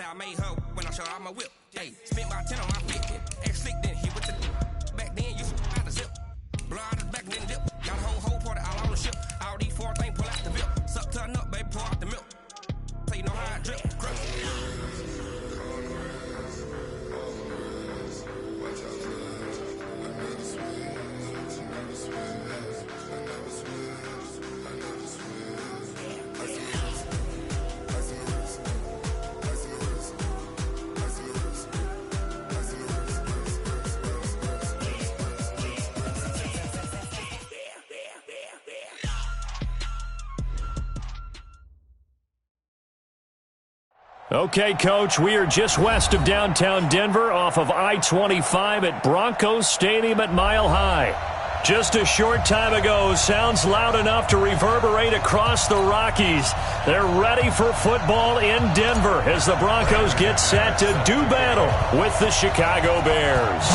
I made her when I showed out my whip. Hey, spent about 10 on my 50. Ex-slick then hit with the back then you out the zip. Blow out the back then dip. Got a whole party all on the ship. All these four things pull out the whip. Suck turn up, baby, pour out the milk. So you know how I drip. Okay, Coach, we are just west of downtown Denver off of I-25 at Broncos Stadium at Mile High. Just a short time ago, sounds loud enough to reverberate across the Rockies. They're ready for football in Denver as the Broncos get set to do battle with the Chicago Bears.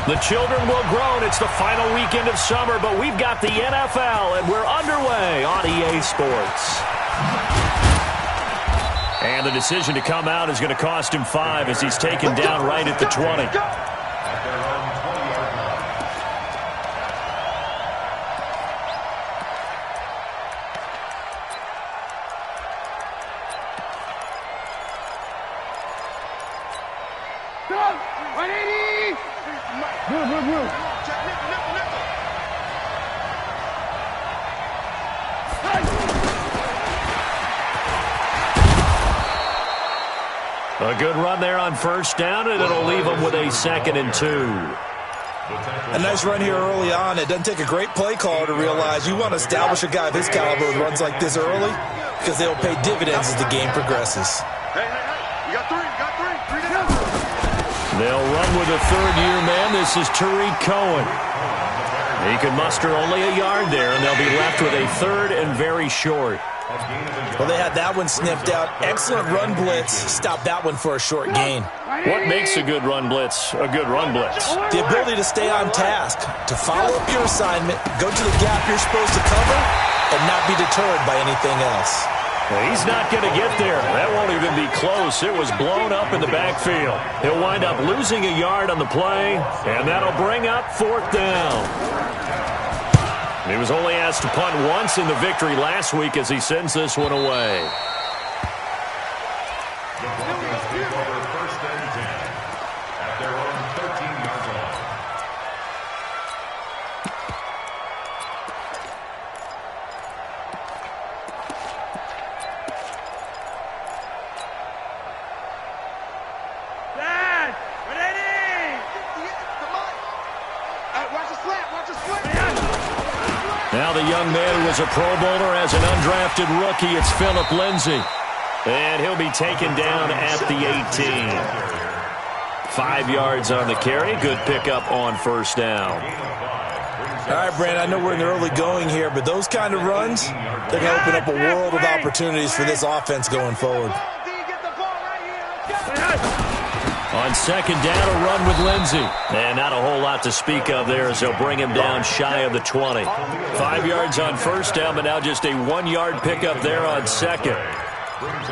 The children will groan. It's the final weekend of summer, but we've got the NFL, and we're underway on EA Sports. And the decision to come out is going to cost him 5 as he's taken down right at the 20. A good run there on first down, and it'll leave them with a 2nd and 2. A nice run here early on. It doesn't take a great play caller to realize you want to establish a guy of his caliber with runs like this early because they'll pay dividends as the game progresses. Hey, you got three down. They'll run with a third-year man. This is Tariq Cohen. He can muster only a yard there, and they'll be left with a 3rd and very short. Well, they had that one sniffed out. Excellent run blitz. Stop that one for a short gain. What makes a good run blitz a good run blitz? The ability to stay on task, to follow up your assignment, go to the gap you're supposed to cover, and not be deterred by anything else. He's not going to get there. That won't even be close. It was blown up in the backfield. He'll wind up losing a yard on the play, and that'll bring up 4th down. He was only asked to punt once in the victory last week as he sends this one away. Now the young man who was a Pro Bowler as an undrafted rookie, it's Phillip Lindsay. And he'll be taken down at the 18. 5 yards on the carry. Good pickup on first down. All right, Brandon, I know we're in the early going here, but those kind of runs, they're going to open up a world of opportunities for this offense going forward. On second down, a run with Lindsay. And not a whole lot to speak of there as they'll bring him down shy of the 20. 5 yards on first down, but now just a 1-yard pickup there on second.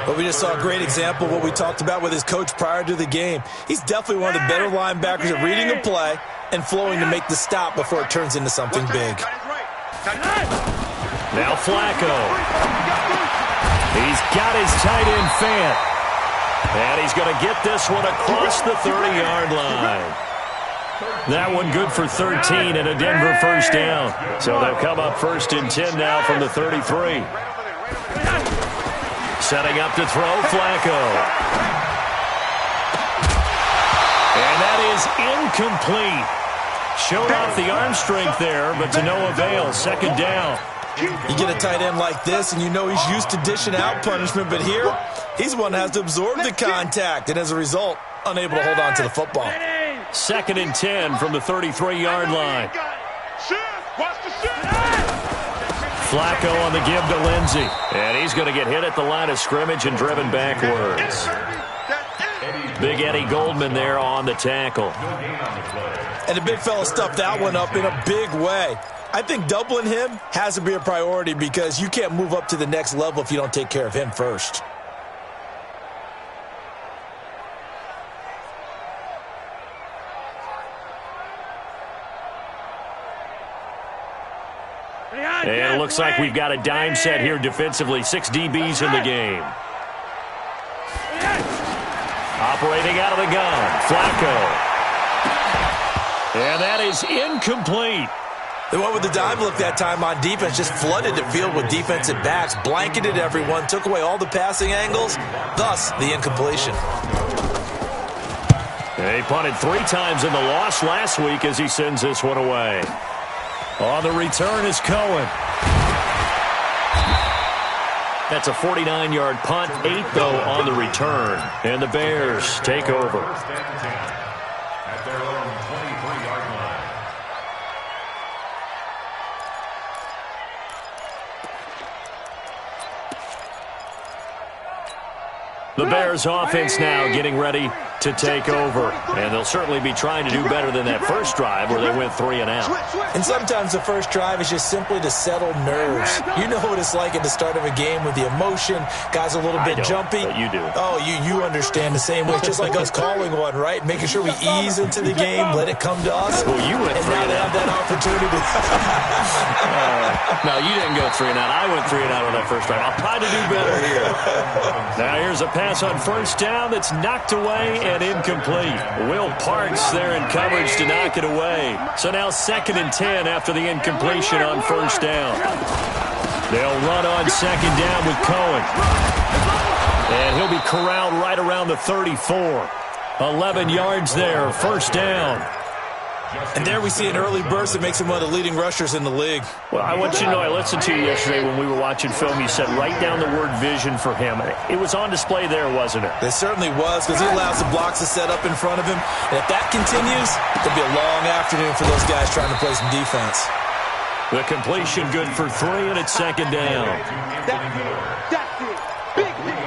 But we just saw a great example of what we talked about with his coach prior to the game. He's definitely one of the better linebackers at reading a play and flowing to make the stop before it turns into something big. Now Flacco. He's got his tight end Fant. And he's going to get this one across the 30-yard line. That one good for 13 and a Denver first down. So they'll come up 1st and 10 now from the 33. Setting up to throw, Flacco. And that is incomplete. Showed off the arm strength there, but to no avail. Second down. You get a tight end like this, and you know he's used to dishing out punishment, but here, he's the one that has to absorb the contact, and as a result, unable to hold on to the football. 2nd and 10 from the 33-yard line. Flacco on the give to Lindsay. And he's going to get hit at the line of scrimmage and driven backwards. Big Eddie Goldman there on the tackle. And the big fella stuffed that one up in a big way. I think doubling him has to be a priority because you can't move up to the next level if you don't take care of him first. looks like we've got a dime set here defensively. 6 DBs in the game. Operating out of the gun, Flacco. And that is incomplete. They went with the dime look that time on defense, just flooded the field with defensive backs, blanketed everyone, took away all the passing angles, thus the incompletion. He punted 3 times in the loss last week as he sends this one away. On the return is Cohen. That's a 49-yard punt, 8 though on the return. And the Bears take over. At their own 23-yard line. The Bears offense now getting ready to take over. And they'll certainly be trying to do better than that first drive where they went 3 and out. And sometimes the first drive is just simply to settle nerves. You know what it's like at the start of a game with the emotion. Guys a little bit jumpy. But you do. Oh, you understand the same way. It's just like us calling one, right? Making sure we ease into the game, let it come to us. Well, you went 3 and now and they out. have that opportunity. No, you didn't go 3 and out. I went 3 and out on that first drive. I'll try to do better here. Now here's a pass on first down that's knocked away and incomplete. Will Parks there in coverage to knock it away. So now 2nd and 10 after the incompletion on first down. They'll run on 2nd down with Cohen. And he'll be corralled right around the 34. 11 yards there, first down. And there we see an early burst that makes him one of the leading rushers in the league. Well, I want you to know, I listened to you yesterday when we were watching film. You said write down the word vision for him. It was on display there, wasn't it? It certainly was, because he allows the blocks to set up in front of him. And if that continues, it'll be a long afternoon for those guys trying to play some defense. The completion good for 3, and it's 2nd down. That's it. Big hit.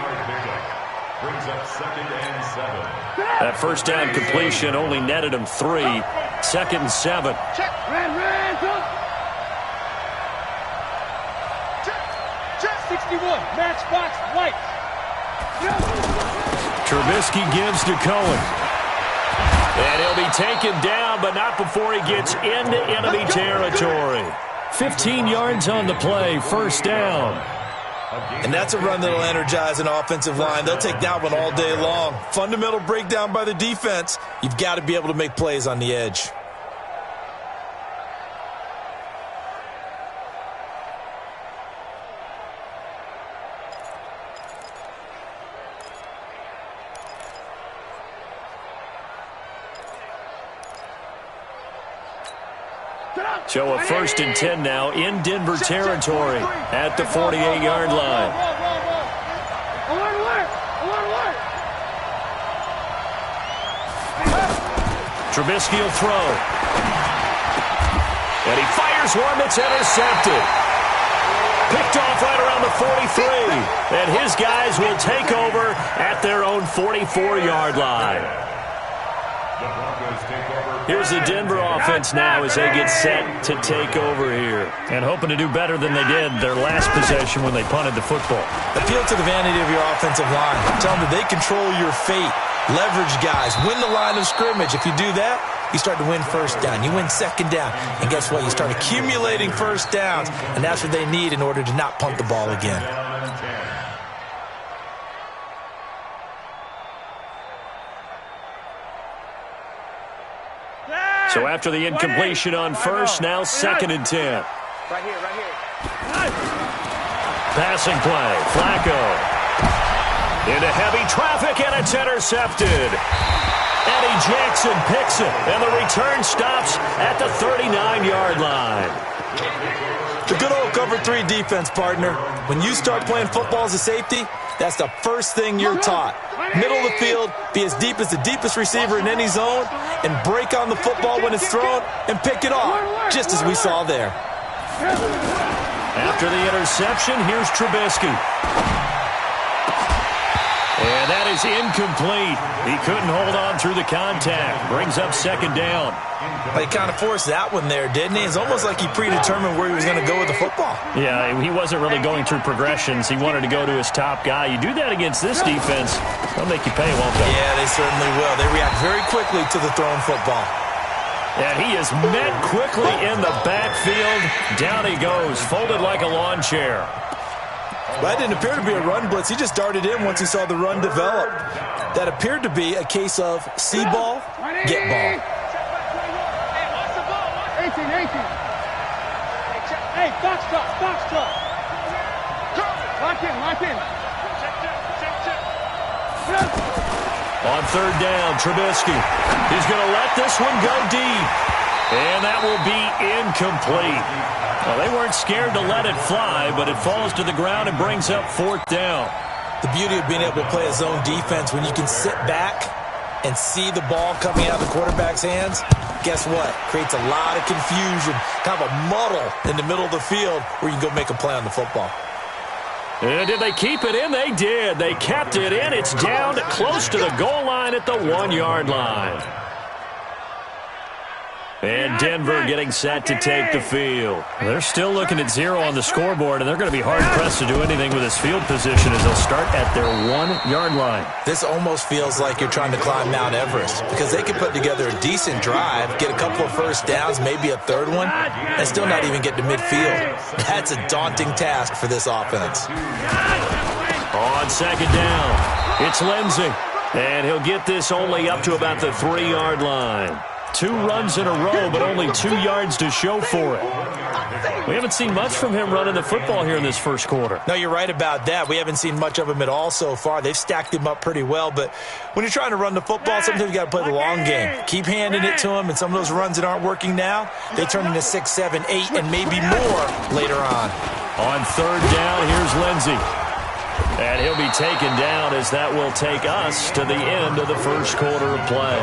Brings up 2nd and 7. That first down completion only netted him 3. 2nd and 7. Check. Ran. Check. 61. Matchbox white. Trubisky gives to Cohen. And he'll be taken down, but not before he gets into enemy territory. 15 yards on the play, first down. And that's a run that'll energize an offensive line. They'll take that one all day long. Fundamental breakdown by the defense. You've got to be able to make plays on the edge. So a 1st and 10 now in Denver territory at the 48-yard line. Trubisky will throw. And he fires one that's intercepted. Picked off right around the 43. And his guys will take over at their own 44-yard line. Here's the Denver offense now as they get set to take over here. And hoping to do better than they did their last possession when they punted the football. Appeal to the vanity of your offensive line. Tell them that they control your fate. Leverage guys. Win the line of scrimmage. If you do that, you start to win first down. You win 2nd down. And guess what? You start accumulating first downs. And that's what they need in order to not punt the ball again. So after the incompletion on first, now 2nd and 10. Right here. Passing play, Flacco. Into heavy traffic, and it's intercepted. Eddie Jackson picks it, and the return stops at the 39-yard line. The good old cover 3 defense, partner. When you start playing football as a safety, that's the first thing you're taught. Middle of the field, be as deep as the deepest receiver in any zone, and break on the football when it's thrown and pick it off, just as we saw there. After the interception, here's Trubisky. And that is incomplete. He couldn't hold on through the contact. Brings up 2nd down. He kind of forced that one there, didn't he? It's almost like he predetermined where he was going to go with the football. Yeah, he wasn't really going through progressions. He wanted to go to his top guy. You do that against this defense, they'll make you pay, won't they? Yeah, they certainly will. They react very quickly to the thrown football. And he is met quickly in the backfield. Down he goes, folded like a lawn chair. That didn't appear to be a run blitz. He just darted in once he saw the run develop. That appeared to be a case of see ball, get ball. 18. Hey, box truck. Lock in. On third down, Trubisky. He's going to let this one go deep. And that will be incomplete. Well, they weren't scared to let it fly, but it falls to the ground and brings up fourth down. The beauty of being able to play a zone defense when you can sit back and see the ball coming out of the quarterback's hands, guess what? Creates a lot of confusion, kind of a muddle in the middle of the field where you can go make a play on the football. And did they keep it in? They did. They kept it in. It's down close to the goal line at the 1-yard line. And Denver getting set to take the field. They're still looking at 0 on the scoreboard, and they're going to be hard-pressed to do anything with this field position as they'll start at their 1-yard line. This almost feels like you're trying to climb Mount Everest because they can put together a decent drive, get a couple of first downs, maybe a third one, and still not even get to midfield. That's a daunting task for this offense. On second down, it's Lindsey, and he'll get this only up to about the 3-yard line. 2 runs in a row, but only 2 yards to show for it. We haven't seen much from him running the football here in this first quarter. No, you're right about that. We haven't seen much of him at all so far. They've stacked him up pretty well, but when you're trying to run the football, sometimes you got to play the long game. Keep handing it to him, and some of those runs that aren't working now, they turn into 6, 7, 8, and maybe more later on. On third down, here's Lindsey. And he'll be taken down as that will take us to the end of the first quarter of play.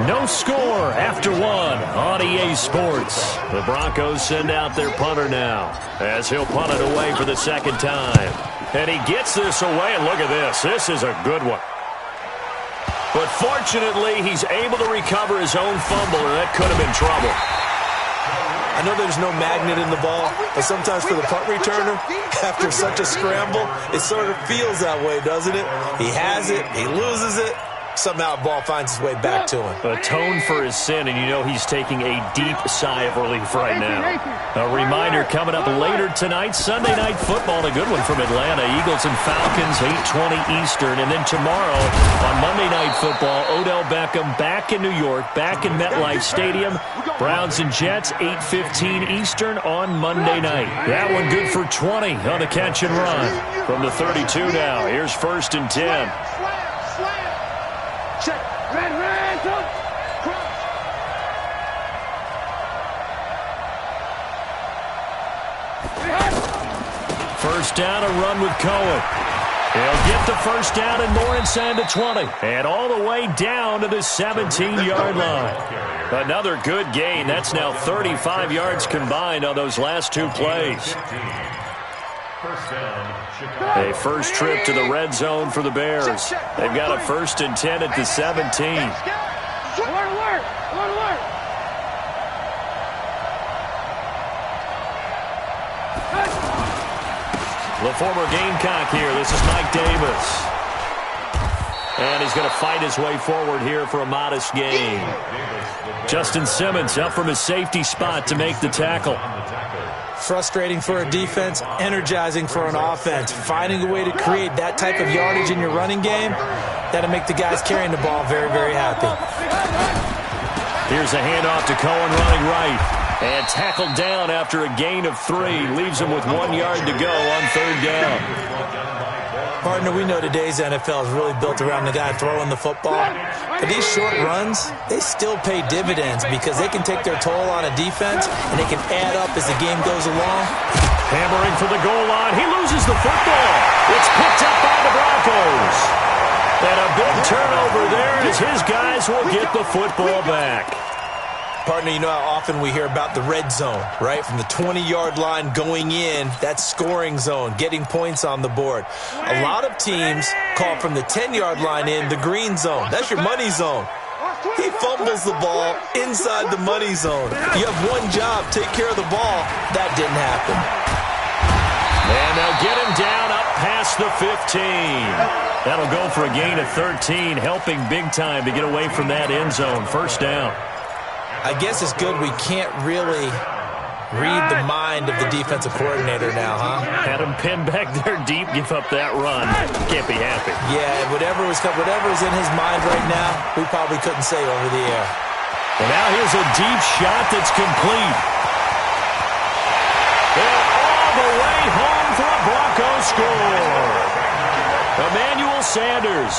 No score after 1 on EA Sports. The Broncos send out their punter now as he'll punt it away for the second time. And he gets this away, and look at this. This is a good one. But fortunately, he's able to recover his own fumble, and that could have been trouble. I know there's no magnet in the ball, but sometimes for the punt returner, after such a scramble, it sort of feels that way, doesn't it? He has it, he loses it, somehow the ball finds its way back to him. Atone for his sin, and you know he's taking a deep sigh of relief right now. A reminder coming up later tonight, Sunday Night Football, a good one from Atlanta. Eagles and Falcons, 8:20 Eastern. And then tomorrow on Monday Night Football, Odell Beckham back in New York, back in MetLife Stadium. Browns and Jets, 8:15 Eastern on Monday night. That one good for 20 on the catch and run. From the 32 now, here's 1st and 10. Check. Red, come. Cross. First down, a run with Cohen. He'll get the first down and more inside the 20. And all the way down to the 17-yard line. Another good gain. That's now 35 yards combined on those last 2 plays. A first trip to the red zone for the Bears. They've got a 1st and 10 at the 17. Alert. The former Gamecock here. This is Mike Davis. And he's going to fight his way forward here for a modest gain. Justin Simmons up from his safety spot to make the tackle. Frustrating for a defense, energizing for an offense. Finding a way to create that type of yardage in your running game, that'll make the guys carrying the ball very, very happy. Here's a handoff to Cohen running right. And tackled down after a gain of 3. Leaves him with 1 yard to go on third down. Partner, we know today's NFL is really built around the guy throwing the football. But these short runs, they still pay dividends because they can take their toll on a defense and they can add up as the game goes along. Hammering for the goal line. He loses the football. It's picked up by the Broncos. And a big turnover there as his guys will get the football back. Partner, you know how often we hear about the red zone, right? From the 20-yard line going in, that's scoring zone, getting points on the board. A lot of teams call from the 10-yard line in the green zone. That's your money zone. He fumbles the ball inside the money zone. You have one job, take care of the ball. That didn't happen. And they'll get him down up past the 15. That'll go for a gain of 13, helping big time to get away from that end zone. First down. I guess it's good we can't really read the mind of the defensive coordinator now, huh? Had him pinned back there deep, give up that run. Can't be happy. Yeah, whatever is in his mind right now, we probably couldn't say over the air. And now here's a deep shot that's complete. And all the way home for a Broncos score. Emmanuel Sanders,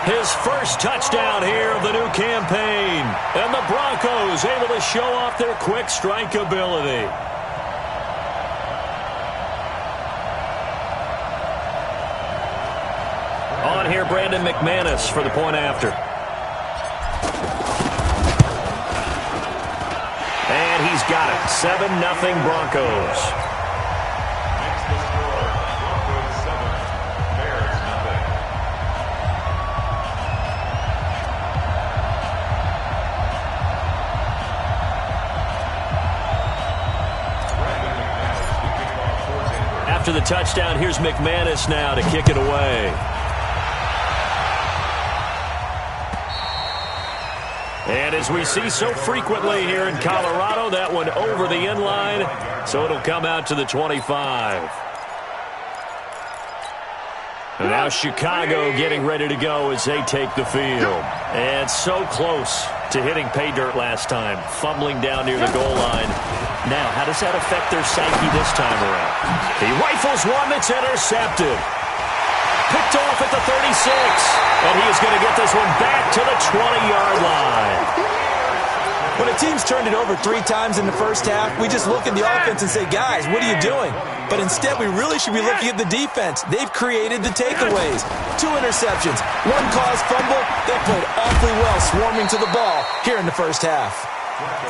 his first touchdown here of the new campaign. And the Broncos able to show off their quick strike ability. On here, Brandon McManus for the point after. And he's got it. 7-0 Broncos. After the touchdown, here's McManus now to kick it away. And as we see so frequently here in Colorado, that one over the end line, so it'll come out to the 25. And now Chicago getting ready to go as they take the field. And so close to hitting pay dirt last time, fumbling down near the goal line. Now, how does that affect their psyche this time around? He rifles one that's intercepted. Picked off at the 36. And he is going to get this one back to the 20-yard line. When a team's turned it over 3 times in the first half, we just look at the offense and say, guys, what are you doing? But instead, we really should be looking at the defense. They've created the takeaways. 2 interceptions, 1 caused fumble. They played awfully well swarming to the ball here in the first half.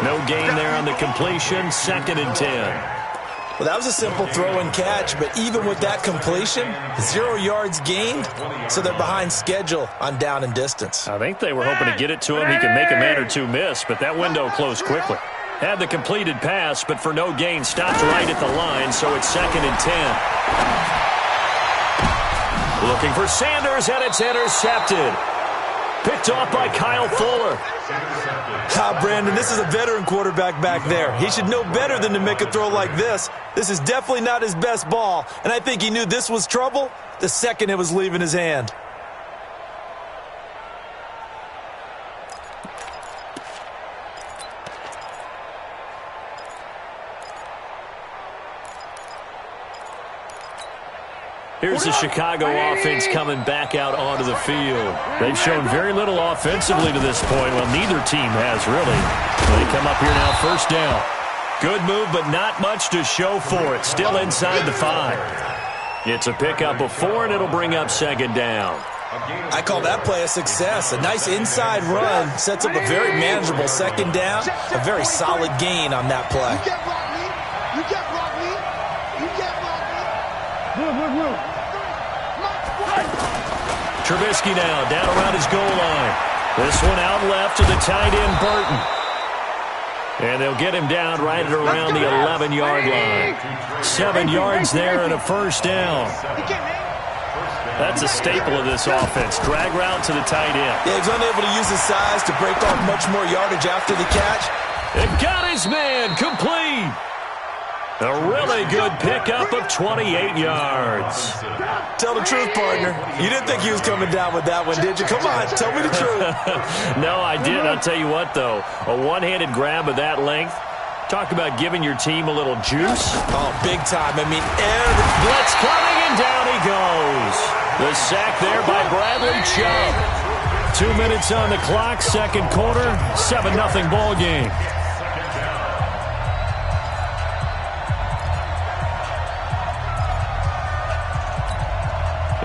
No gain there on the completion, 2nd and 10. Well, that was a simple throw and catch, but even with that completion, 0 yards gained, so they're behind schedule on down and distance. I think they were hoping to get it to him. He could make a man or 2 miss, but that window closed quickly. Had the completed pass, but for no gain, stopped right at the line, so it's 2nd and 10. Looking for Sanders, and it's intercepted. Picked off by Kyle Fuller. Brandon, this is a veteran quarterback back there. He should know better than to make a throw like this. This is definitely not his best ball, and I think he knew this was trouble the second it was leaving his hand. Here's the Chicago offense coming back out onto the field. They've shown very little offensively to this point. Well, neither team has, really. They come up here now, first down. Good move, but not much to show for it. Still inside the 5. It's a pickup of 4, and it'll bring up 2nd down. I call that play a success. A nice inside run sets up a very manageable 2nd down. A very solid gain on that play. You get Rodney. You get Rodney. Move. Trubisky now down around his goal line. This one out left to the tight end, Burton. And they'll get him down right at around the 11-yard line. 7 yards there and a first down. That's a staple of this offense. Drag route to the tight end. Yeah, he's unable to use his size to break off much more yardage after the catch. And got his man complete. A really good pickup of 28 yards. Tell the truth, partner. You didn't think he was coming down with that one, did you? Come on, tell me the truth. No, I didn't. I'll tell you what, though. A one-handed grab of that length. Talk about giving your team a little juice. Oh, big time. I mean, blitz coming, and down he goes. The sack there by Bradley Chubb. 2 minutes on the clock, second quarter, 7-0 ball game.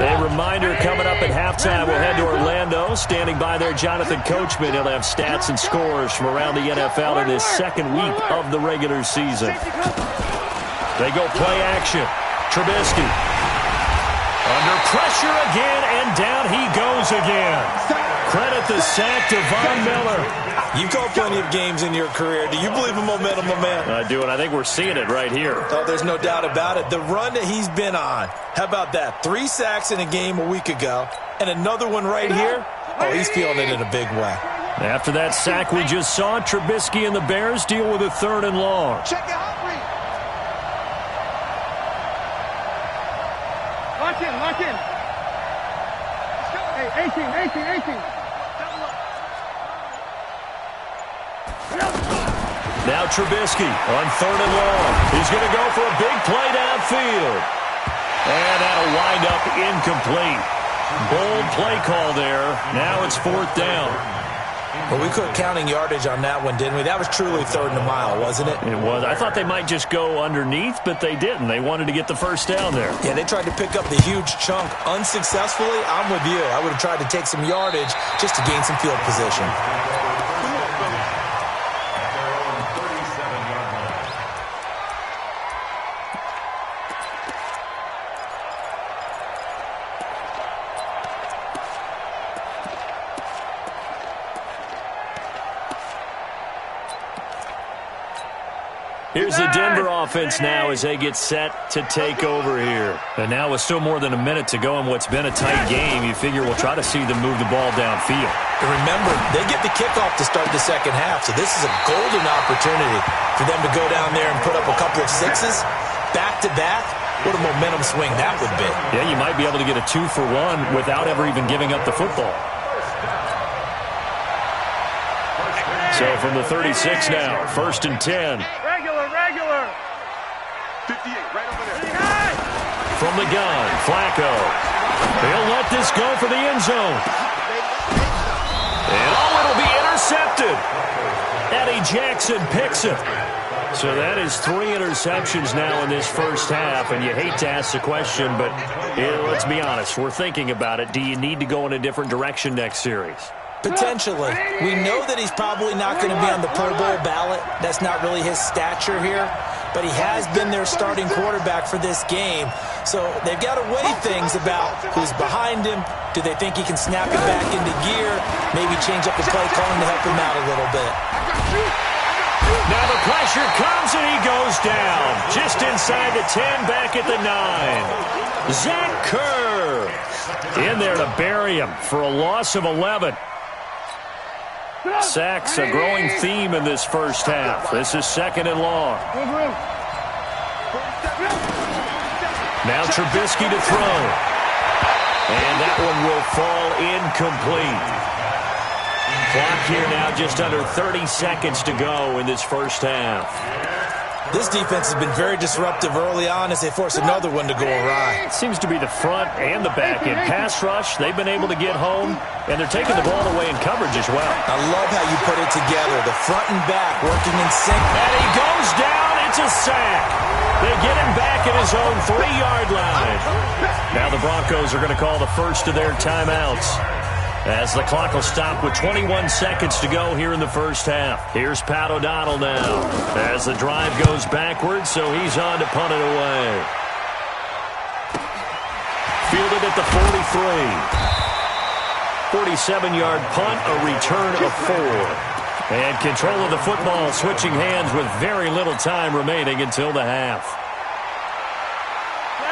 A reminder coming up at halftime, we'll head to Orlando. Standing by there, Jonathan Coachman. He'll have stats and scores from around the NFL in his second week of the regular season. They go play action. Trubisky. Under pressure again, and down he goes again. Credit the sack to Von Miller. You've called plenty of games in your career. Do you believe in momentum, my man? I do, and I think we're seeing it right here. Oh, there's no doubt about it. The run that he's been on. How about that? 3 sacks in a game a week ago, and another one right here. Oh, he's feeling it in a big way. After that sack we just saw, Trubisky and the Bears deal with a 3rd and long. Check it out, Reed. Lock in, lock in. Hey, 18. Now Trubisky on 3rd and long. He's going to go for a big play downfield. And that'll wind up incomplete. Bold play call there. Now it's 4th down. Well, we quit counting yardage on that one, didn't we? That was truly 3rd and a mile, wasn't it? It was. I thought they might just go underneath, but they didn't. They wanted to get the 1st down there. Yeah, they tried to pick up the huge chunk unsuccessfully. I'm with you. I would have tried to take some yardage just to gain some field position. Here's the Denver offense now as they get set to take over here. And now with still more than a minute to go in what's been a tight game, you figure we'll try to see them move the ball downfield. And remember, they get the kickoff to start the second half, so this is a golden opportunity for them to go down there and put up a couple of sixes back-to-back. What a momentum swing that would be. Yeah, you might be able to get a 2-for-1 without ever even giving up the football. So from the 36 now, 1st and 10. Regular. 58, right over there. From the gun, Flacco. He'll let this go for the end zone. And it'll be intercepted. Eddie Jackson picks it. So that is 3 interceptions now in this first half, and you hate to ask the question, but let's be honest, we're thinking about it. Do you need to go in a different direction next series? Potentially. We know that he's probably not going to be on the Pro Bowl ballot. That's not really his stature here. But he has been their starting quarterback for this game. So they've got to weigh things about who's behind him. Do they think he can snap it back into gear? Maybe change up the play calling to help him out a little bit. Now the pressure comes and he goes down. Just inside the 10, back at the 9. Zach Kerr in there to bury him for a loss of 11. Sacks, a growing theme in this first half. This is 2nd and long. Now Trubisky to throw. And that one will fall incomplete. Clock here now just under 30 seconds to go in this first half. This defense has been very disruptive early on as they force another one to go awry. It seems to be the front and the back. In pass rush, they've been able to get home, and they're taking the ball away in coverage as well. I love how you put it together. The front and back working in sync. And he goes down. It's a sack. They get him back at his own 3-yard line. Now the Broncos are going to call the first of their timeouts, as the clock will stop with 21 seconds to go here in the first half. Here's Pat O'Donnell now as the drive goes backwards, so he's on to punt it away. Fielded at the 43. 47-yard punt, a return of 4. And control of the football switching hands with very little time remaining until the half.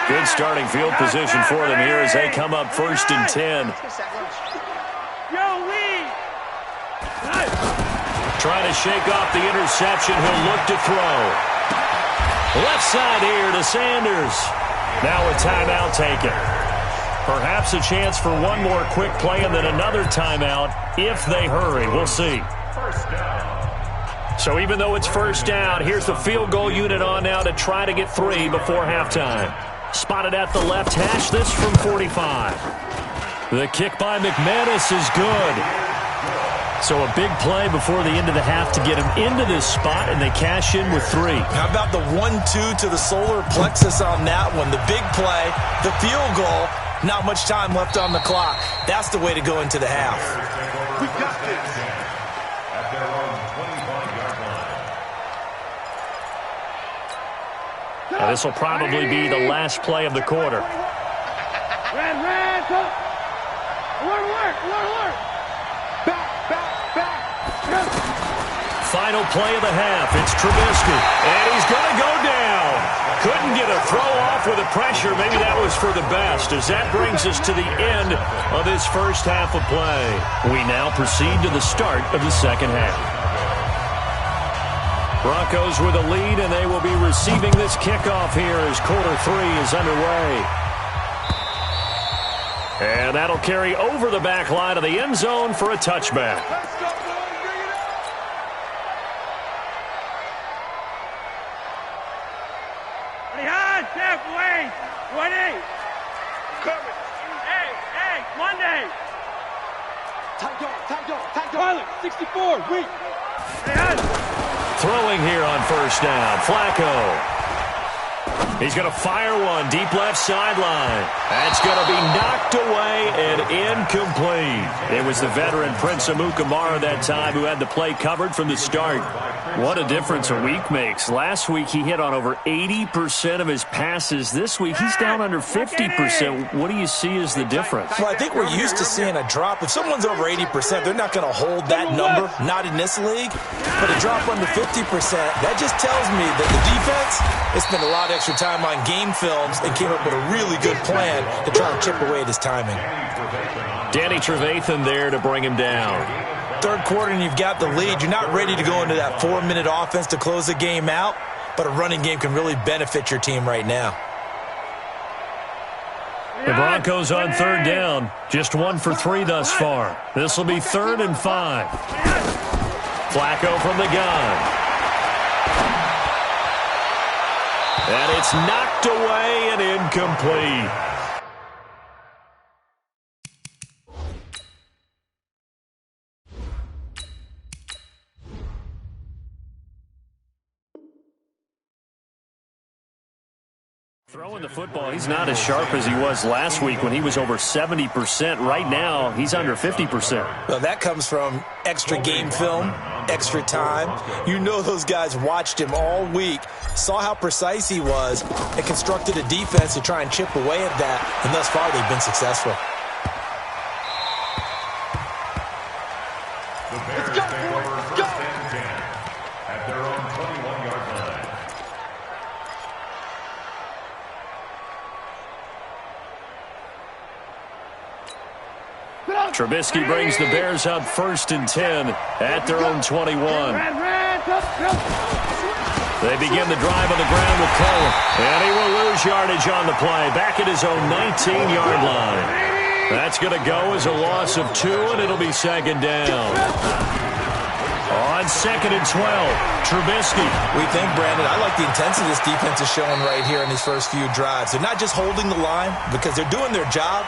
Good starting field position for them here as they come up 1st and 10. Trying to shake off the interception. He'll look to throw. Left side here to Sanders. Now a timeout taken. Perhaps a chance for one more quick play and then another timeout if they hurry. We'll see. So even though it's 1st down, here's the field goal unit on now to try to get 3 before halftime. Spotted at the left hash, this from 45. The kick by McManus is good. So a big play before the end of the half to get him into this spot, and they cash in with 3. How about the 1-2 to the solar plexus on that one? The big play, the field goal, not much time left on the clock. That's the way to go into the half. We got this. At their own 25-yard line. Now this will probably be the last play of the quarter. Red, go. Alert. 5 final play of the half. It's Trubisky, and he's going to go down. Couldn't get a throw off with the pressure. Maybe that was for the best, as that brings us to the end of his first half of play. We now proceed to the start of the second half. Broncos with a lead, and they will be receiving this kickoff here as quarter 3 is underway. And that'll carry over the back line of the end zone for a touchback. Pilot, 64, weak. Throwing here on first down, Flacco. He's going to fire one deep left sideline. That's going to be knocked away and incomplete. It was the veteran Prince Amukamara that time who had the play covered from the start. What a difference a week makes. Last week he hit on over 80% of his passes. This week he's down under 50%. What do you see as the difference? Well, I think we're used to seeing a drop. If someone's over 80%, they're not going to hold that number, not in this league. But a drop under 50%, that just tells me that the defense has spent a lot of extra time on game films and came up with a really good plan to try and chip away at his timing. Danny Trevathan there to bring him down. Third quarter and you've got the lead. You're not ready to go into that 4-minute offense to close the game out, but a running game can really benefit your team right now. The Broncos on third down. Just 1 for 3 thus far. This will be 3rd and 5. Flacco from the gun. And it's knocked away and incomplete. Throwing the football, he's not as sharp as he was last week when he was over 70%. Right now, he's under 50%. Well, that comes from extra game film, extra time. You know those guys watched him all week, saw how precise he was, and constructed a defense to try and chip away at that, and thus far they've been successful. The Bears take over first and 10 at their own 21-yard line. Trubisky brings the Bears up 1st and 10 at their own 21. They begin the drive on the ground with Cole, and he will lose yardage on the play, back at his own 19-yard line. That's going to go as a loss of 2, and it'll be 2nd down. On 2nd and 12, Trubisky. We think, Brandon, I like the intensity this defense is showing right here in these first few drives. They're not just holding the line because they're doing their job.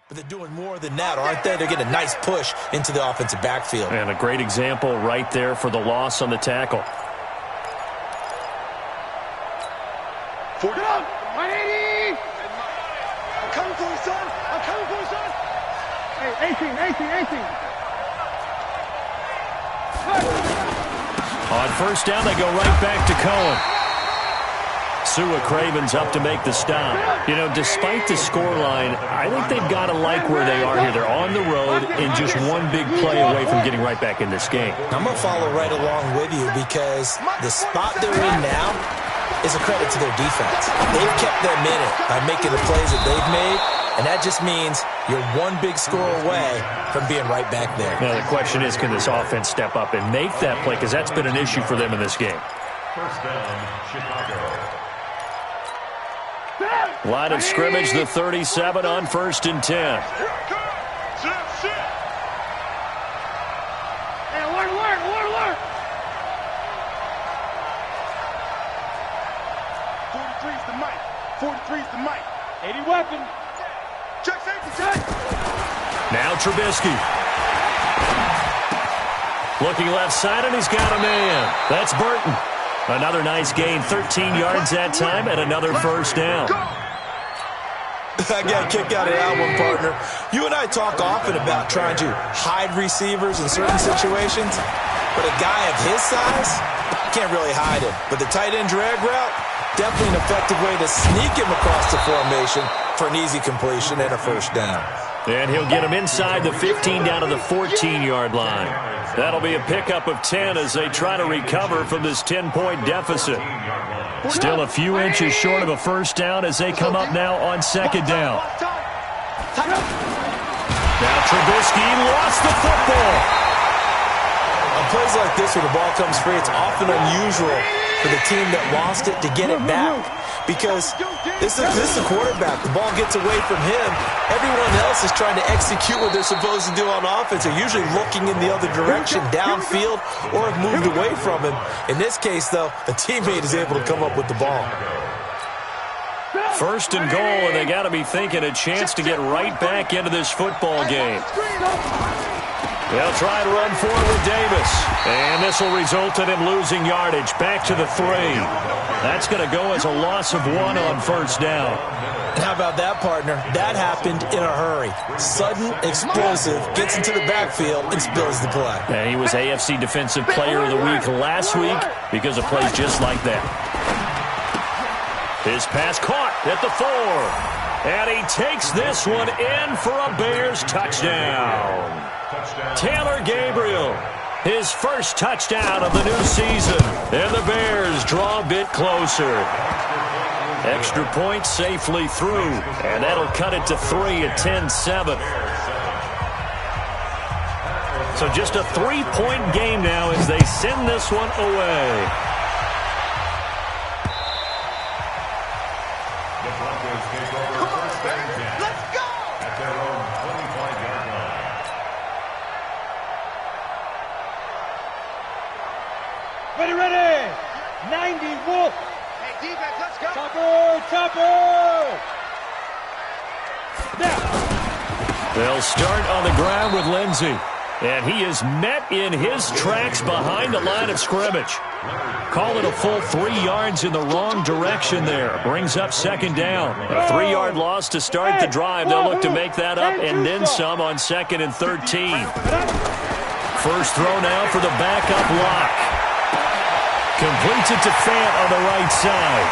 But they're doing more than that, aren't they? They're getting a nice push into the offensive backfield. And a great example right there for the loss on the tackle. 40. 180. I'm coming for you, son. I'm coming for you, son. Hey, 18. On first down, they go right back to Cohen. Sua Craven's up to make the stop. You know, despite the scoreline, I think they've got to like where they are here. They're on the road and just one big play away from getting right back in this game. I'm going to follow right along with you because the spot they're in now is a credit to their defense. They've kept them in it by making the plays that they've made, and that just means you're one big score away from being right back there. Now, the question is, can this offense step up and make that play? Because that's been an issue for them in this game. First down, Chicago. Line of scrimmage, the 37 on 1st and 10. Hey, alert. 43's the mic. 43's the mic. 80 weapon. Check safety, check. Now Trubisky. Looking left side, and he's got a man. That's Burton. Another nice gain, 13 yards that time, and another first down. I got a kick out of that one, partner. You and I talk often about trying to hide receivers in certain situations, but a guy of his size can't really hide him. But the tight end drag route, Definitely an effective way to sneak him across the formation for an easy completion and a first down. And he'll get him inside the 15 down to the 14-yard line. That'll be a pickup of 10 as they try to recover from this 10-point deficit. Still a few inches short of a first down as they come up now on second down. Now Trubisky lost the football. On plays like this where the ball comes free, it's often unusual for the team that lost it to get it back. Because this is the quarterback. The ball gets away from him. Everyone else is trying to execute what they're supposed to do on offense. They're usually looking in the other direction, downfield, or have moved away from him. In this case, though, a teammate is able to come up with the ball. First and goal, and they got to be thinking a chance to get right back into this football game. They'll try to run forward with Davis. And this will result in him losing yardage back to the 3. That's going to go as a loss of 1 on first down. And how about that, partner? That happened in a hurry. Sudden, explosive, gets into the backfield, and spills the play. And he was AFC Defensive Player of the Week last week because of plays just like that. His pass caught at the 4. And he takes this one in for a Bears touchdown. Taylor Gabriel, his first touchdown of the new season. And the Bears draw a bit closer. Extra point safely through. And that'll cut it to 3 at 10-7. So just a 3-point game now as they send this one away. Ready! 90 Wolf! Hey, defense, let's go! Chopper! Now! They'll start on the ground with Lindsey. And he is met in his tracks behind the line of scrimmage. Call it a full 3 yards in the wrong direction there. Brings up second down. A 3-yard loss to start the drive. They'll look to make that up and then some on 2nd and 13. First throw now for the backup lock. Completes it to Fant on the right side.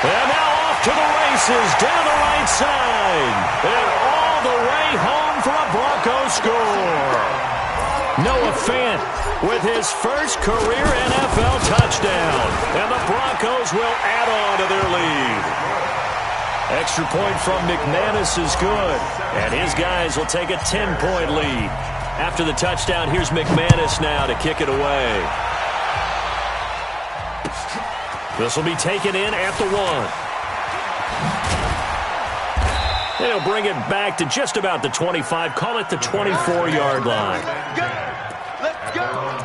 And now off to the races down the right side. And all the way home for a Broncos score. Noah Fant with his first career NFL touchdown. And the Broncos will add on to their lead. Extra point from McManus is good. And his guys will take a 10-point lead. After the touchdown, here's McManus now to kick it away. This will be taken in at the 1. They'll bring it back to just about the 25. Call it the 24-yard line. Let's go!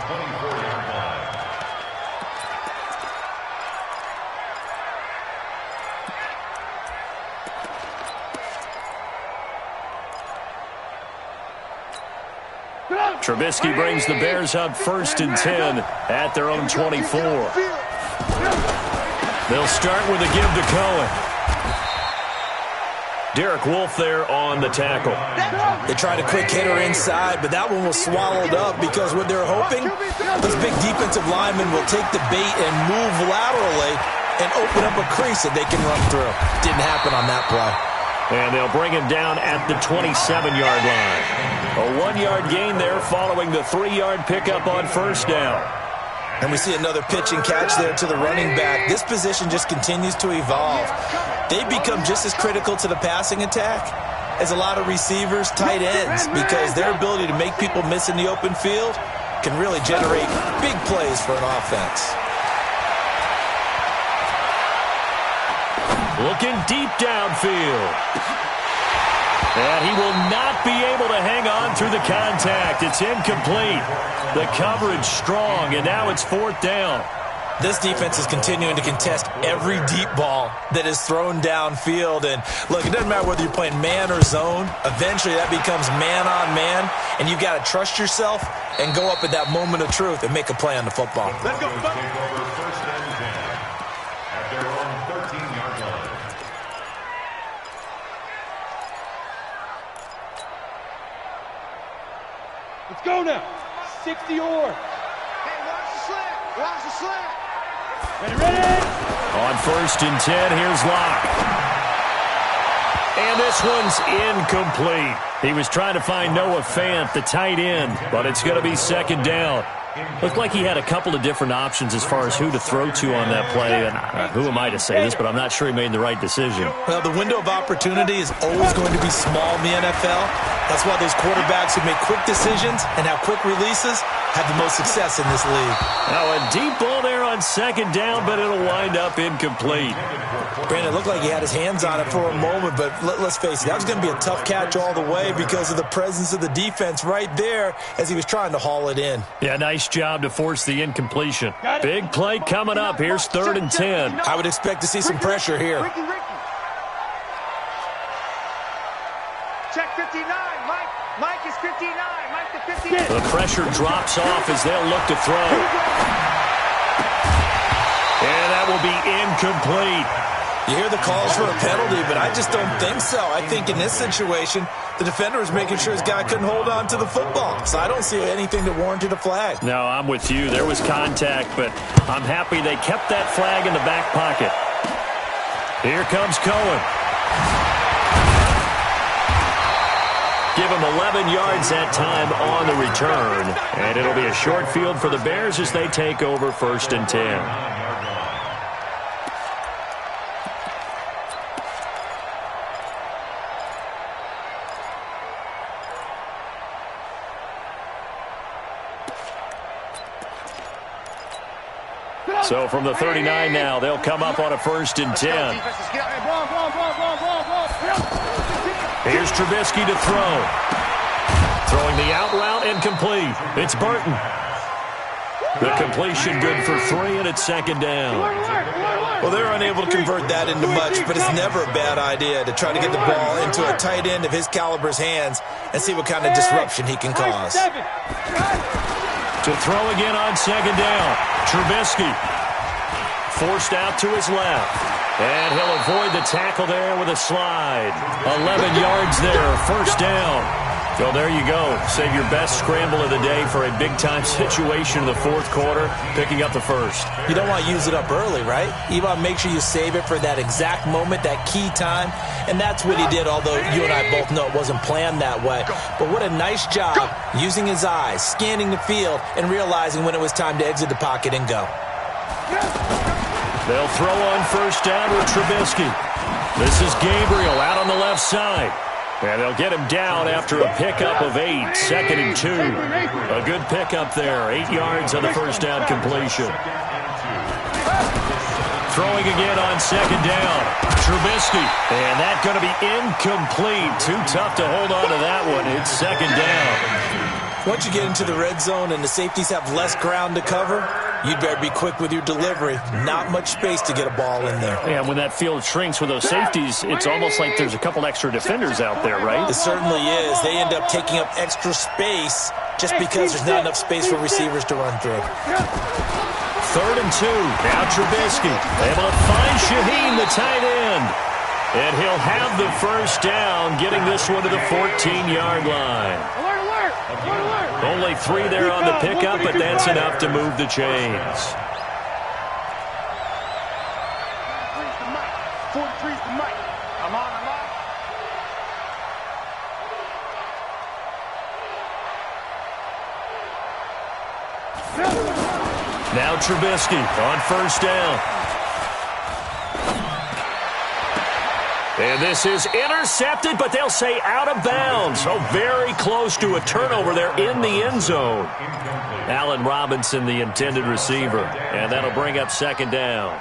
Trubisky brings the Bears up 1st and 10 at their own 24. They'll start with a give to Cohen. Derek Wolfe there on the tackle. They tried a quick hitter inside, but that one was swallowed up because what they're hoping, this big defensive lineman will take the bait and move laterally and open up a crease that they can run through. Didn't happen on that play. And they'll bring him down at the 27-yard line. A 1-yard gain there following the 3-yard pickup on first down. And we see another pitch and catch there to the running back. This position just continues to evolve. They become just as critical to the passing attack as a lot of receivers, tight ends, because their ability to make people miss in the open field can really generate big plays for an offense. Looking deep downfield. And he will not be able to hang on through the contact. It's incomplete. The coverage strong, and now it's 4th down. This defense is continuing to contest every deep ball that is thrown downfield. And look, it doesn't matter whether you're playing man or zone. Eventually that becomes man on man, and you've got to trust yourself and go up at that moment of truth and make a play on the football. Let's go. Let's go now. 60 or. Hey, watch the slant. Watch the slant. On 1st and 10, here's Locke. And this one's incomplete. He was trying to find Noah Fant, the tight end, but it's going to be 2nd down. Looked like he had a couple of different options as far as who to throw to on that play. And who am I to say this, but I'm not sure he made the right decision. Well, the window of opportunity is always going to be small in the NFL. That's why those quarterbacks who make quick decisions and have quick releases have the most success in this league. Now a deep ball there on 2nd down, but it'll wind up incomplete. Brandon, it looked like he had his hands on it for a moment, but let's face it, that was going to be a tough catch all the way because of the presence of the defense right there as he was trying to haul it in. Yeah, nice job to force the incompletion. Big play coming up. Here's 3rd and 10. I would expect to see some pressure here. Check 59. Mike is 59. Mike to 58. The pressure drops off as they'll look to throw. And that will be incomplete. You hear the calls for a penalty, but I just don't think so. I think in this situation, the defender was making sure his guy couldn't hold on to the football. So I don't see anything that warranted a flag. No, I'm with you. There was contact, but I'm happy they kept that flag in the back pocket. Here comes Cohen. Give him 11 yards that time on the return. And it'll be a short field for the Bears as they take over 1st and 10. So from the 39 now, they'll come up on a 1st and 10. Here's Trubisky to throw. Throwing the out route and complete. It's Burton. The completion good for 3, and it's 2nd down. Well, they're unable to convert that into much, but it's never a bad idea to try to get the ball into a tight end of his caliber's hands and see what kind of disruption he can cause. To throw again on 2nd down. Trubisky forced out to his left. And he'll avoid the tackle there with a slide. 11 yards there, 1st down. So there you go. Save your best scramble of the day for a big-time situation in the 4th quarter, picking up the 1st. You don't want to use it up early, right? You want to make sure you save it for that exact moment, that key time. And that's what he did, although you and I both know it wasn't planned that way. But what a nice job using his eyes, scanning the field, and realizing when it was time to exit the pocket and go. They'll throw on 1st down with Trubisky. This is Gabriel out on the left side. And they'll get him down after a pickup of 8, 2nd and 2. A good pickup there, 8 yards on the 1st down completion. Throwing again on 2nd down. Trubisky. And that's going to be incomplete. Too tough to hold on to that one. It's 2nd down. Once you get into the red zone and the safeties have less ground to cover, you'd better be quick with your delivery. Not much space to get a ball in there. Yeah, when that field shrinks with those safeties, it's almost like there's a couple extra defenders out there, right? It certainly is. They end up taking up extra space just because there's not enough space for receivers to run through. 3rd and 2. Now Trubisky able to find Shaheen, the tight end. And he'll have the 1st down, getting this one to the 14-yard line. Only 3 there on the pickup, but that's enough to move the chains. 43's the mic. I'm on. Now Trubisky on 1st down. And this is intercepted, but they'll say out of bounds. So very close to a turnover there in the end zone. Allen Robinson, the intended receiver. And that'll bring up 2nd down.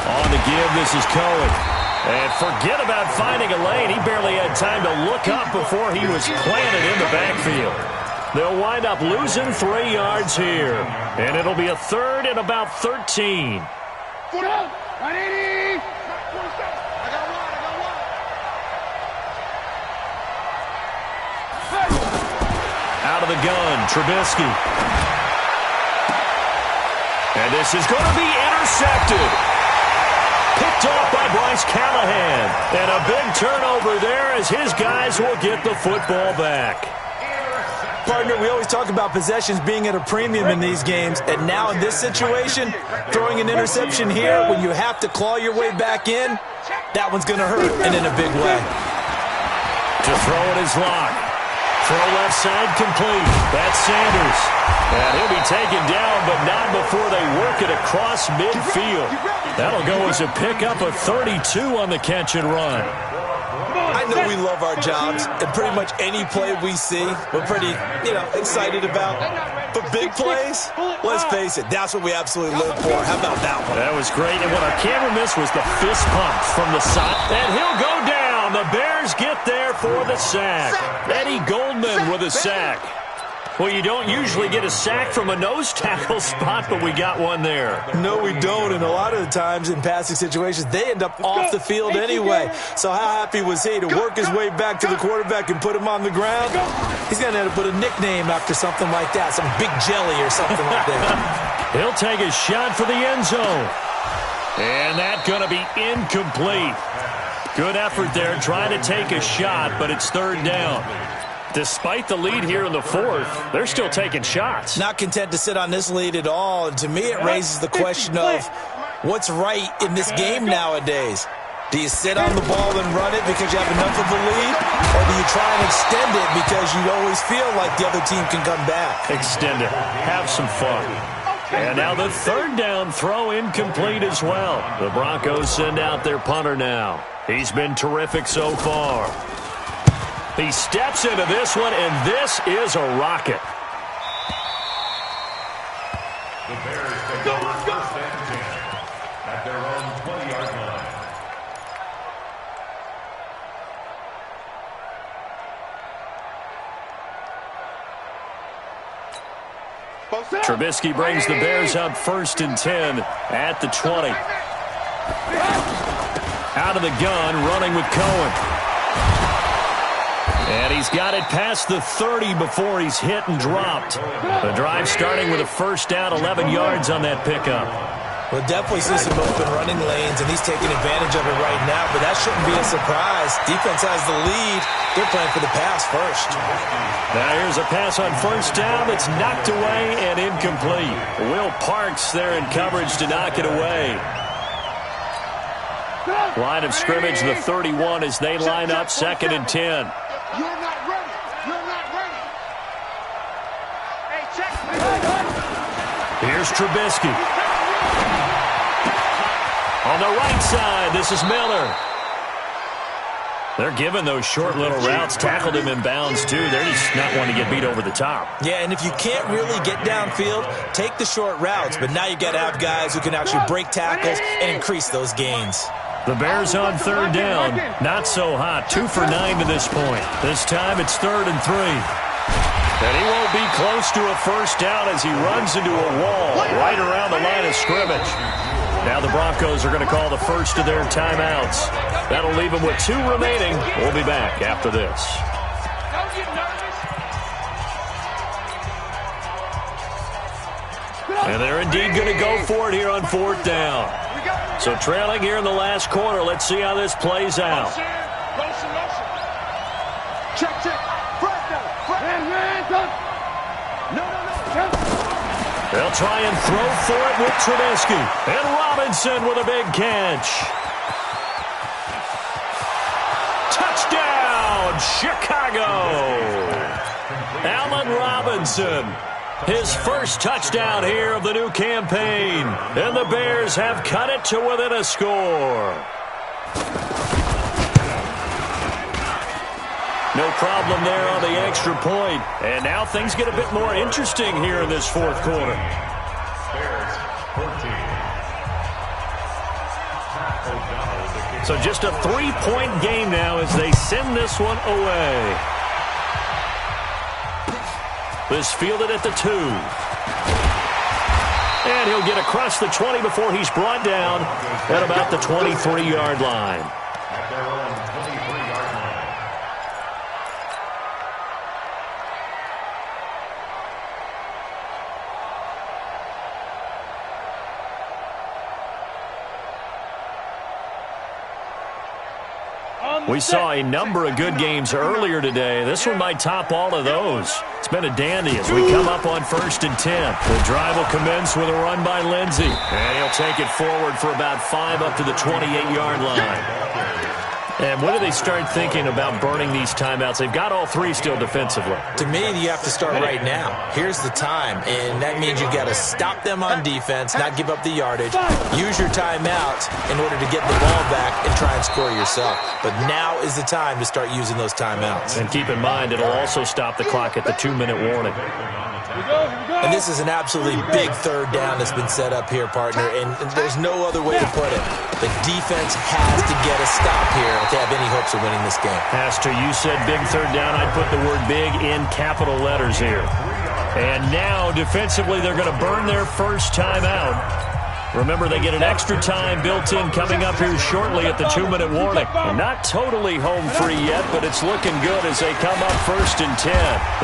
On the give, this is Cohen. And forget about finding a lane. He barely had time to look up before he was planted in the backfield. They'll wind up losing 3 yards here. And it'll be a 3rd and about 13. Out of of the gun, Trubisky. And this is going to be intercepted. Picked off by Bryce Callahan. And a big turnover there as his guys will get the football back. Partner, we always talk about possessions being at a premium in these games, and now in this situation, throwing an interception here when you have to claw your way back in, that one's going to hurt, and in a big way. To throw it is Locke. Throw left side complete. That's Sanders. And he'll be taken down, but not before they work it across midfield. That'll go as a pickup of 32 on the catch and run. I know we love our jobs, and pretty much any play we see, we're pretty, excited about. But big plays, let's face it, that's what we absolutely live for. How about that one? That was great, and what our camera missed was the fist pump from the side. And he'll go down. The Bears get there for the sack. Eddie Goldman with a sack. Well, you don't usually get a sack from a nose tackle spot, but we got one there. No, we don't, and a lot of the times in passing situations, they end up off the field anyway. So how happy was he to work his way back to the quarterback and put him on the ground? He's going to have to put a nickname after something like that, some Big Jelly or something like that. He'll take a shot for the end zone. And that's going to be incomplete. Good effort there trying to take a shot, but it's third down. Despite the lead here in the fourth, they're still taking shots. Not content to sit on this lead at all. And to me, it raises the question of what's right in this game nowadays. Do you sit on the ball and run it because you have enough of a lead? Or do you try and extend it because you always feel like the other team can come back? Extend it. Have some fun. And now the third down throw incomplete as well. The Broncos send out their punter now. He's been terrific so far. He steps into this one, and this is a rocket. The Bears take over first and 10 at their own 20-yard line. Trubisky brings the Bears up first and 10 at the 20. Out of the gun, running with Cohen. And he's got it past the 30 before he's hit and dropped. The drive starting with a first down, 11 yards on that pickup. We'll definitely see some open running lanes, and he's taking advantage of it right now, but that shouldn't be a surprise. Defense has the lead. They're playing for the pass first. Now here's a pass on first down that's knocked away and incomplete. Will Parks there in coverage to knock it away. Line of scrimmage, the 31 as they line up second and 10. You're not ready. You're not ready. Hey, check. Here's Trubisky. On the right side, this is Miller. They're giving those short little routes. Tackled him in bounds, too. They're just not wanting to get beat over the top. Yeah, and if you can't really get downfield, take the short routes. But now you got to have guys who can actually break tackles and increase those gains. The Bears on third down. Not so hot. 2 for 9 to this point. This time it's 3rd and 3. And he won't be close to a first down as he runs into a wall right around the line of scrimmage. Now the Broncos are going to call the first of their timeouts. That'll leave them with 2 remaining. We'll be back after this. And they're indeed going to go for it here on 4th down. So trailing here in the last quarter. Let's see how this plays out. Check. They'll try and throw for it with Trubisky. And Robinson with a big catch. Touchdown, Chicago. Allen Robinson. His first touchdown here of the new campaign. And the Bears have cut it to within a score. No problem there on the extra point. And now things get a bit more interesting here in this fourth quarter. Bears 14. So just a 3-point game now as they send this one away. This fielded at the 2. And he'll get across the 20 before he's brought down at about the 23-yard line. At their own 23-yard line. We saw a number of good games earlier today. This one might top all of those. It's been a dandy as we come up on 1st and 10. The drive will commence with a run by Lindsey. And he'll take it forward for about 5 up to the 28-yard line. And when do they start thinking about burning these timeouts? They've got all 3 still defensively. To me, you have to start right now. Here's the time, and that means you've got to stop them on defense, not give up the yardage, use your timeouts in order to get the ball back and try and score yourself. But now is the time to start using those timeouts. And keep in mind, it'll also stop the clock at the 2-minute warning. And this is an absolutely big 3rd down that's been set up here, partner, and there's no other way to put it. The defense has to get a stop here if they have any hopes of winning this game. Pastor, you said big 3rd down. I'd put the word big in capital letters here. And now, defensively, they're going to burn their first timeout. Remember, they get an extra time built in coming up here shortly at the 2-minute warning. And not totally home free yet, but it's looking good as they come up 1st and 10.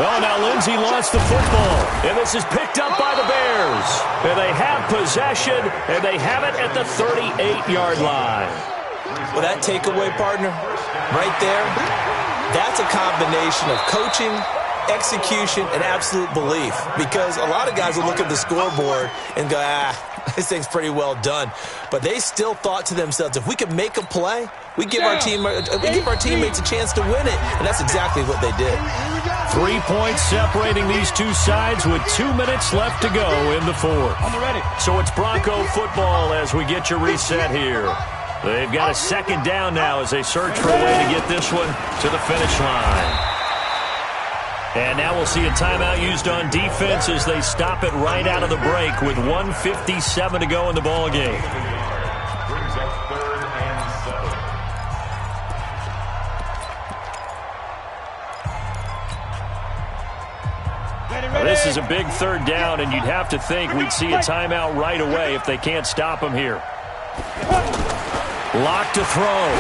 Oh, now Lindsey lost the football, and this is picked up by the Bears. And they have possession, and they have it at the 38-yard line. Well, that takeaway, partner, right there, that's a combination of coaching, execution, and absolute belief. Because a lot of guys will look at the scoreboard and go, this thing's pretty well done. But they still thought to themselves, if we can make a play, we give our teammates a chance to win it. And that's exactly what they did. 3 points separating these two sides with 2 minutes left to go in the 4th. So it's Bronco football as we get you reset here. They've got a 2nd down now as they search for a way to get this one to the finish line. And now we'll see a timeout used on defense as they stop it right out of the break with 1:57 to go in the ball game. Brings up 3rd and 7. Well, this is a big 3rd down, and you'd have to think we'd see a timeout right away if they can't stop him here. Lock to throw.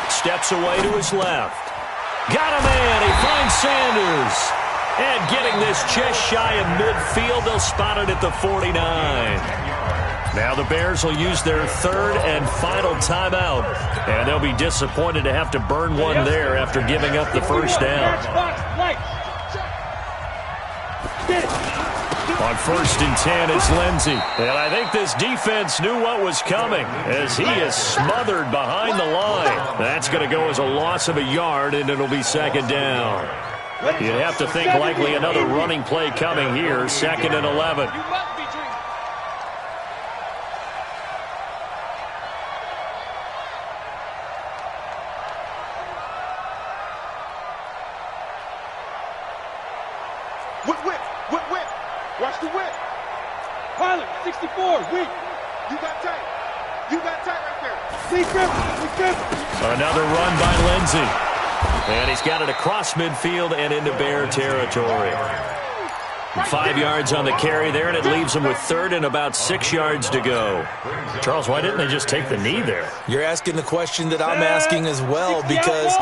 Steps away to his left. Got a man. He finds Sanders. And getting this just shy of midfield, they'll spot it at the 49. Now the Bears will use their 3rd and final timeout. And they'll be disappointed to have to burn one there after giving up the 1st down. On 1st and 10, it's Lindsey. And I think this defense knew what was coming as he is smothered behind the line. That's going to go as a loss of a yard, and it'll be 2nd down. You'd have to think likely another running play coming here, 2nd and 11. Whip. Watch the whip. Pilot, 64, weak. You got tight right there. Weak grip. Another run by Lindsey. And he's got it across midfield and into Bear territory. 5 yards on the carry there, and it leaves them with 3rd and about 6 yards to go. Charles, why didn't they just take the knee there? You're asking the question that I'm asking as well, because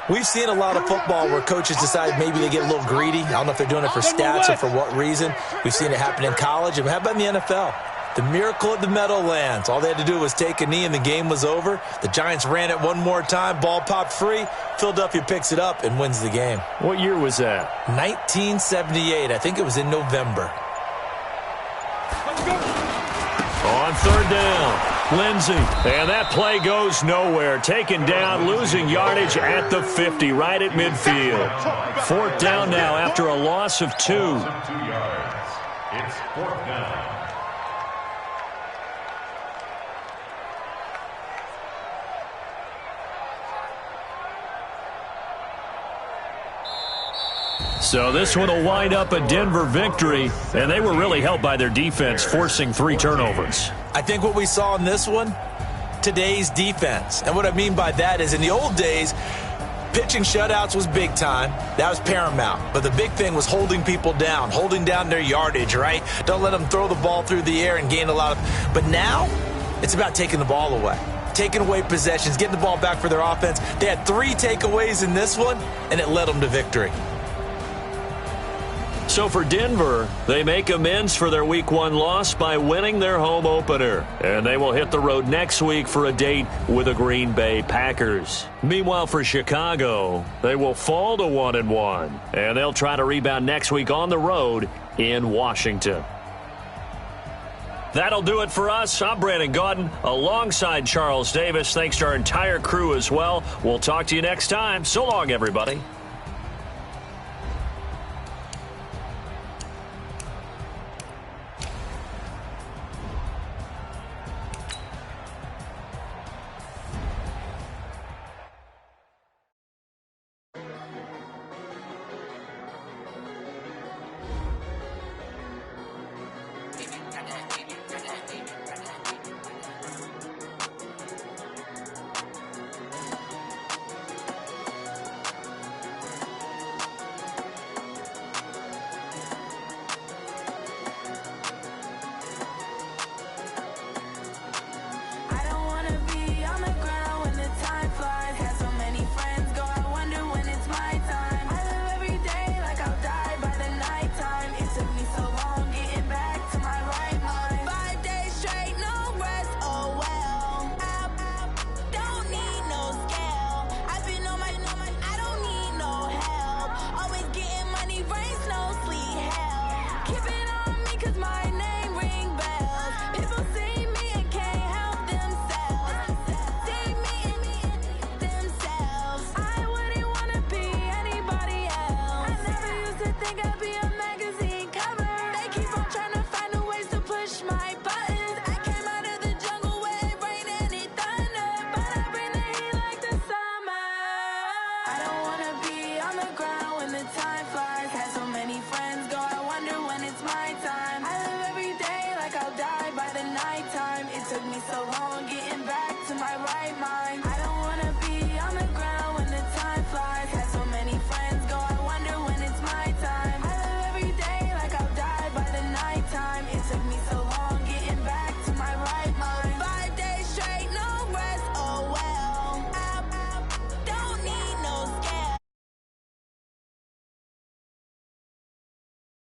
we've seen a lot of football where coaches decide maybe they get a little greedy. I don't know if they're doing it for stats or for what reason. We've seen it happen in college. And how about in the NFL? The miracle at the Meadowlands. All they had to do was take a knee and the game was over. The Giants ran it one more time. Ball popped free. Philadelphia picks it up and wins the game. What year was that? 1978. I think it was in November. On 3rd down. Lindsey, and that play goes nowhere. Taken down, losing yardage at the 50, right at midfield. 4th down now after a loss of 2. 2 yards. It's 4th down. So this one will wind up a Denver victory, and they were really helped by their defense, forcing 3 turnovers. I think what we saw in this one, today's defense. And what I mean by that is in the old days, pitching shutouts was big time. That was paramount. But the big thing was holding people down, holding down their yardage, right? Don't let them throw the ball through the air and gain a lot of... But now, it's about taking the ball away. Taking away possessions, getting the ball back for their offense. They had 3 takeaways in this one, and it led them to victory. So So for Denver, they make amends for their Week 1 loss by winning their home opener. And they will hit the road next week for a date with the Green Bay Packers. Meanwhile, for Chicago, they will fall to 1-1. And they'll try to rebound next week on the road in Washington. That'll do it for us. I'm Brandon Gaudin alongside Charles Davis. Thanks to our entire crew as well. We'll talk to you next time. So long, everybody.